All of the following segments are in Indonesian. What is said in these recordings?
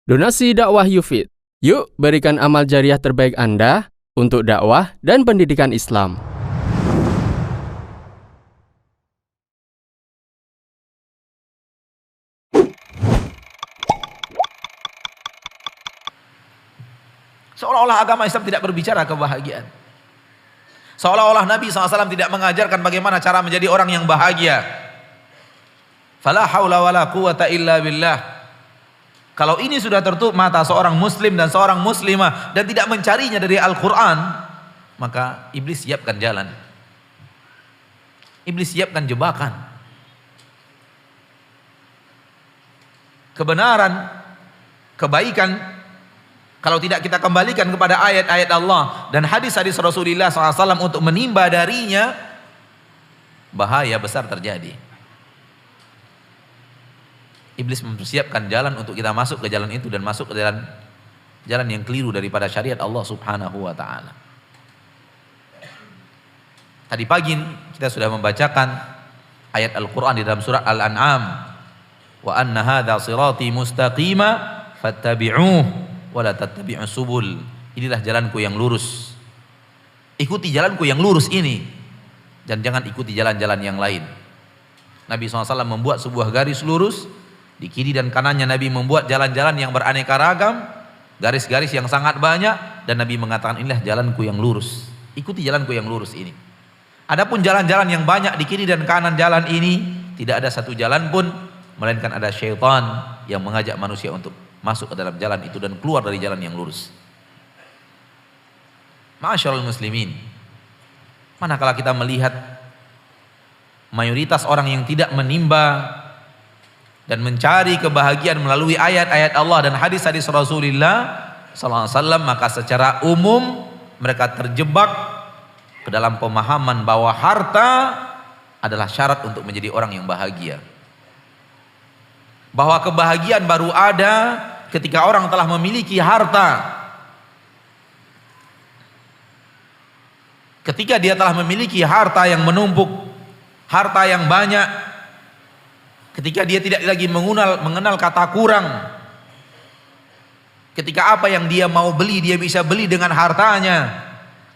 Donasi dakwah Yufid. Yuk berikan amal jariah terbaik Anda untuk dakwah dan pendidikan Islam. Seolah-olah agama Islam tidak berbicara kebahagiaan. Seolah-olah Nabi SAW tidak mengajarkan bagaimana cara menjadi orang yang bahagia. Fala haula wala quwata illa billah. Kalau ini sudah tertutup mata seorang muslim dan seorang muslimah dan tidak mencarinya dari Al-Quran, maka iblis siapkan jalan. Iblis siapkan jebakan. Kebenaran, kebaikan, kalau tidak kita kembalikan kepada ayat-ayat Allah dan hadis-hadis Rasulullah SAW untuk menimba darinya, bahaya besar terjadi. Iblis mempersiapkan jalan untuk kita masuk ke jalan itu dan masuk ke jalan yang keliru daripada syariat Allah Subhanahu wa taala. Tadi pagi kita sudah membacakan ayat Al-Qur'an di dalam surah Al-An'am. Wa anna hadza sirati mustaqima fattabi'uhu wa la tattabi'us subul. Inilah jalanku yang lurus. Ikuti jalanku yang lurus ini dan jangan ikuti jalan-jalan yang lain. Nabi SAW membuat sebuah garis lurus. Di kiri dan kanannya Nabi membuat jalan-jalan yang beraneka ragam, garis-garis yang sangat banyak, dan Nabi mengatakan inilah jalanku yang lurus. Ikuti jalanku yang lurus ini. Adapun jalan-jalan yang banyak di kiri dan kanan jalan ini, tidak ada satu jalan pun, melainkan ada syaitan yang mengajak manusia untuk masuk ke dalam jalan itu dan keluar dari jalan yang lurus. Ma'asyiral muslimin, manakala kita melihat mayoritas orang yang tidak menimba dan mencari kebahagiaan melalui ayat-ayat Allah dan hadis-hadis Rasulullah SAW, maka secara umum mereka terjebak ke dalam pemahaman bahwa harta adalah syarat untuk menjadi orang yang bahagia. Bahwa kebahagiaan baru ada ketika orang telah memiliki harta. Ketika dia telah memiliki harta yang menumpuk, harta yang banyak, ketika dia tidak lagi mengenal kata kurang. Ketika apa yang dia mau beli, dia bisa beli dengan hartanya.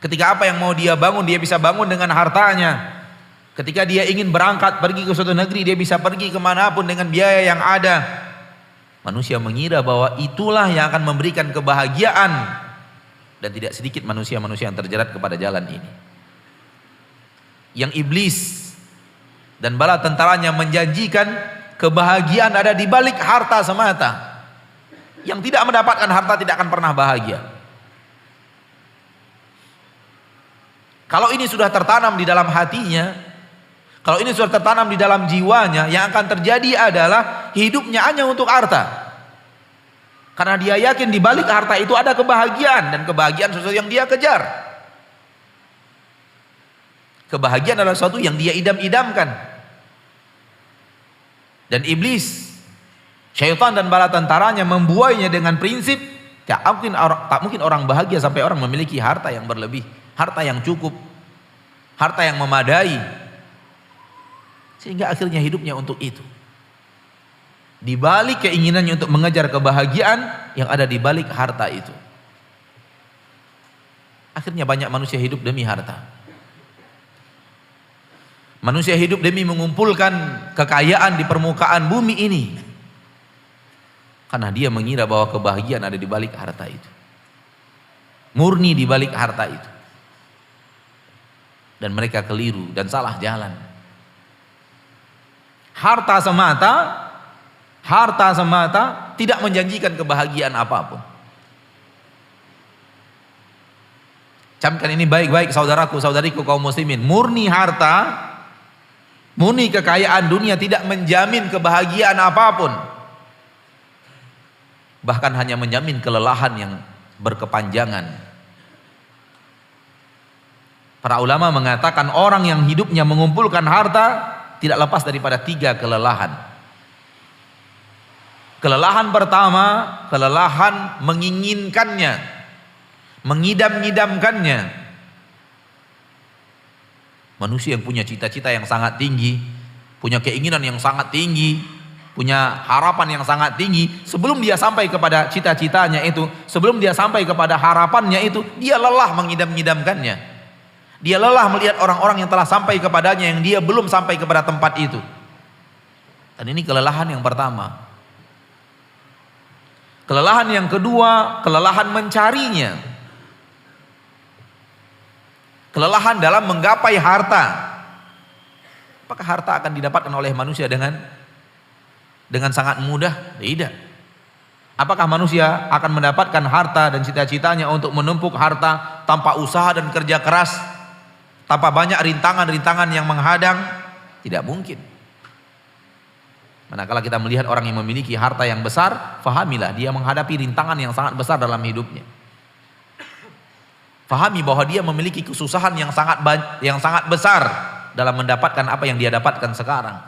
Ketika apa yang mau dia bangun, dia bisa bangun dengan hartanya. Ketika dia ingin berangkat pergi ke suatu negeri, dia bisa pergi kemanapun dengan biaya yang ada. Manusia mengira bahwa itulah yang akan memberikan kebahagiaan. Dan tidak sedikit manusia-manusia yang terjerat kepada jalan ini. Yang iblis dan bala tentaranya menjanjikan kebahagiaan ada di balik harta semata. Yang tidak mendapatkan harta tidak akan pernah bahagia. Kalau ini sudah tertanam di dalam hatinya, kalau ini sudah tertanam di dalam jiwanya, yang akan terjadi adalah hidupnya hanya untuk harta. Karena dia yakin di balik harta itu ada kebahagiaan, dan kebahagiaan sesuatu yang dia kejar. Kebahagiaan adalah sesuatu yang dia idam-idamkan. Dan iblis, syaitan dan bala tentaranya membuainya dengan prinsip tak mungkin orang bahagia sampai orang memiliki harta yang berlebih, harta yang cukup, harta yang memadai, sehingga akhirnya hidupnya untuk itu. Di balik keinginannya untuk mengejar kebahagiaan yang ada di balik harta itu, akhirnya banyak manusia hidup demi harta. Manusia hidup demi mengumpulkan kekayaan di permukaan bumi ini. Karena dia mengira bahwa kebahagiaan ada di balik harta itu. Murni di balik harta itu. Dan mereka keliru dan salah jalan. Harta semata tidak menjanjikan kebahagiaan apapun. Camkan ini baik-baik saudaraku, saudariku kaum muslimin. Murni harta, murni kekayaan dunia tidak menjamin kebahagiaan apapun. Bahkan hanya menjamin kelelahan yang berkepanjangan. Para ulama mengatakan orang yang hidupnya mengumpulkan harta tidak lepas daripada 3 kelelahan. Kelelahan pertama, kelelahan menginginkannya, mengidam-ngidamkannya. Manusia yang punya cita-cita yang sangat tinggi, punya keinginan yang sangat tinggi, punya harapan yang sangat tinggi, sebelum dia sampai kepada cita-citanya itu, sebelum dia sampai kepada harapannya itu, dia lelah mengidam-idamkannya. Dia lelah melihat orang-orang yang telah sampai kepadanya yang dia belum sampai kepada tempat itu. Dan ini kelelahan yang pertama. Kelelahan yang kedua, kelelahan mencarinya. Kelelahan dalam menggapai harta. Apakah harta akan didapatkan oleh manusia dengan sangat mudah? Tidak. Apakah manusia akan mendapatkan harta dan cita-citanya untuk menumpuk harta tanpa usaha dan kerja keras, tanpa banyak rintangan-rintangan yang menghadang? Tidak mungkin. Manakala kita melihat orang yang memiliki harta yang besar, fahamilah dia menghadapi rintangan yang sangat besar dalam hidupnya. Fahami bahwa dia memiliki kesusahan yang sangat besar dalam mendapatkan apa yang dia dapatkan sekarang.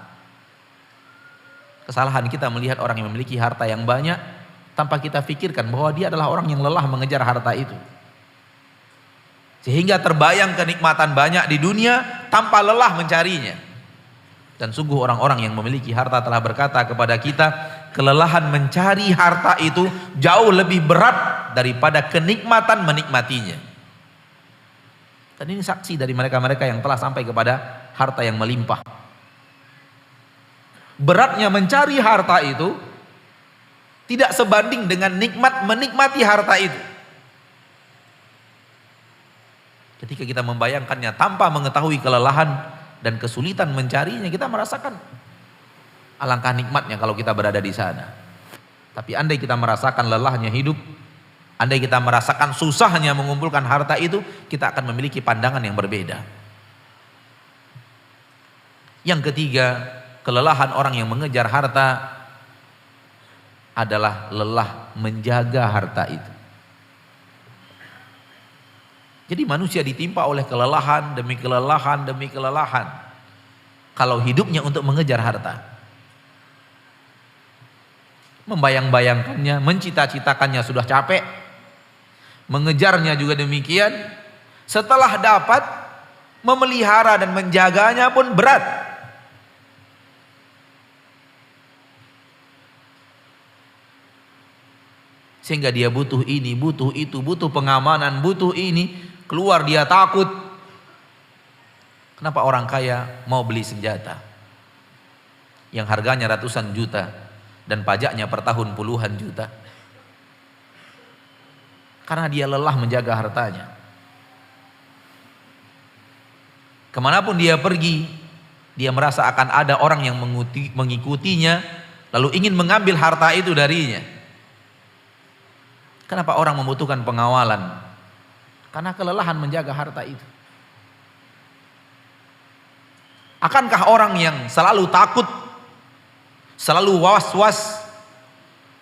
Kesalahan kita melihat orang yang memiliki harta yang banyak tanpa kita pikirkan bahwa dia adalah orang yang lelah mengejar harta itu. Sehingga terbayang kenikmatan banyak di dunia tanpa lelah mencarinya. Dan sungguh orang-orang yang memiliki harta telah berkata kepada kita, kelelahan mencari harta itu jauh lebih berat daripada kenikmatan menikmatinya. Dan ini saksi dari mereka-mereka yang telah sampai kepada harta yang melimpah. Beratnya mencari harta itu tidak sebanding dengan nikmat menikmati harta itu. Ketika kita membayangkannya tanpa mengetahui kelelahan dan kesulitan mencarinya, kita merasakan alangkah nikmatnya kalau kita berada di sana. Tapi andai kita merasakan lelahnya hidup, andai kita merasakan susahnya mengumpulkan harta itu, kita akan memiliki pandangan yang berbeda. Yang ketiga, kelelahan orang yang mengejar harta adalah lelah menjaga harta itu. Jadi manusia ditimpa oleh kelelahan demi kelelahan demi kelelahan kalau hidupnya untuk mengejar harta. Membayang-bayangkannya, mencita-citakannya sudah capek, mengejarnya juga demikian. Setelah dapat, memelihara dan menjaganya pun berat. Sehingga dia butuh ini, butuh itu, butuh pengamanan, butuh ini. Keluar dia takut. Kenapa orang kaya mau beli senjata yang harganya ratusan juta dan pajaknya per tahun puluhan juta? Karena dia lelah menjaga hartanya. Kemanapun dia pergi, dia merasa akan ada orang yang mengikutinya, lalu ingin mengambil harta itu darinya. Kenapa orang membutuhkan pengawalan? Karena kelelahan menjaga harta itu. Akankah orang yang selalu takut, selalu was-was,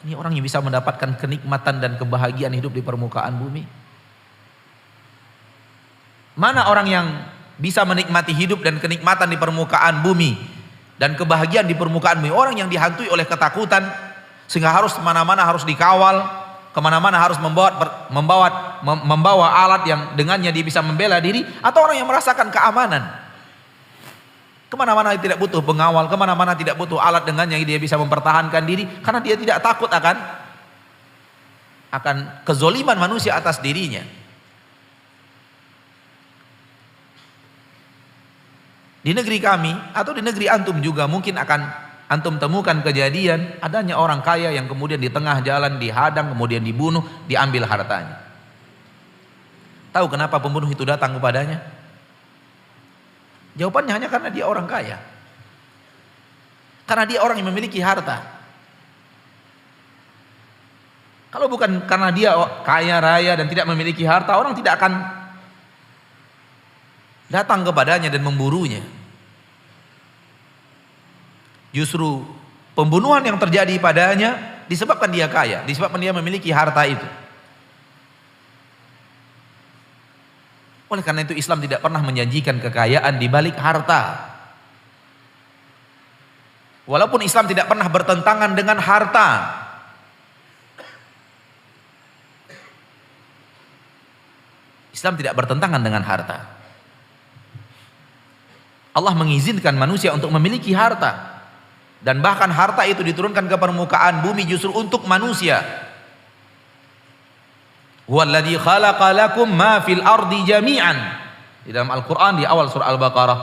ini orang yang bisa mendapatkan kenikmatan dan kebahagiaan hidup di permukaan bumi? Mana orang yang bisa menikmati hidup dan kenikmatan di permukaan bumi dan kebahagiaan di permukaan bumi? Orang yang dihantui oleh ketakutan sehingga harus kemana-mana harus dikawal, kemana-mana harus membawa alat yang dengannya dia bisa membela diri, atau orang yang merasakan keamanan, kemana-mana tidak butuh pengawal, kemana-mana tidak butuh alat dengannya dia bisa mempertahankan diri karena dia tidak takut akan kezoliman manusia atas dirinya. Di negeri kami atau di negeri antum juga mungkin akan antum temukan kejadian adanya orang kaya yang kemudian di tengah jalan dihadang, kemudian dibunuh, diambil hartanya. Tahu kenapa pembunuh itu datang kepadanya? Jawabannya hanya karena dia orang kaya. Karena dia orang yang memiliki harta. Kalau bukan karena dia kaya raya dan tidak memiliki harta, orang tidak akan datang kepadanya dan memburunya. Justru pembunuhan yang terjadi padanya disebabkan dia kaya, disebabkan dia memiliki harta itu. Oleh karena itu Islam tidak pernah menjanjikan kekayaan di balik harta. Walaupun Islam tidak pernah bertentangan dengan harta. Islam tidak bertentangan dengan harta. Allah mengizinkan manusia untuk memiliki harta. Dan bahkan harta itu diturunkan ke permukaan bumi justru untuk manusia. Huwallazi khalaqa lakum ma fil ardi jami'an. Di dalam Al-Qur'an di awal surah Al-Baqarah,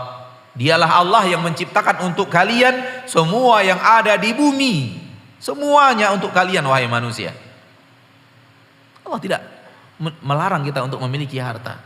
dialah Allah yang menciptakan untuk kalian semua yang ada di bumi. Semuanya untuk kalian wahai manusia. Allah tidak melarang kita untuk memiliki harta.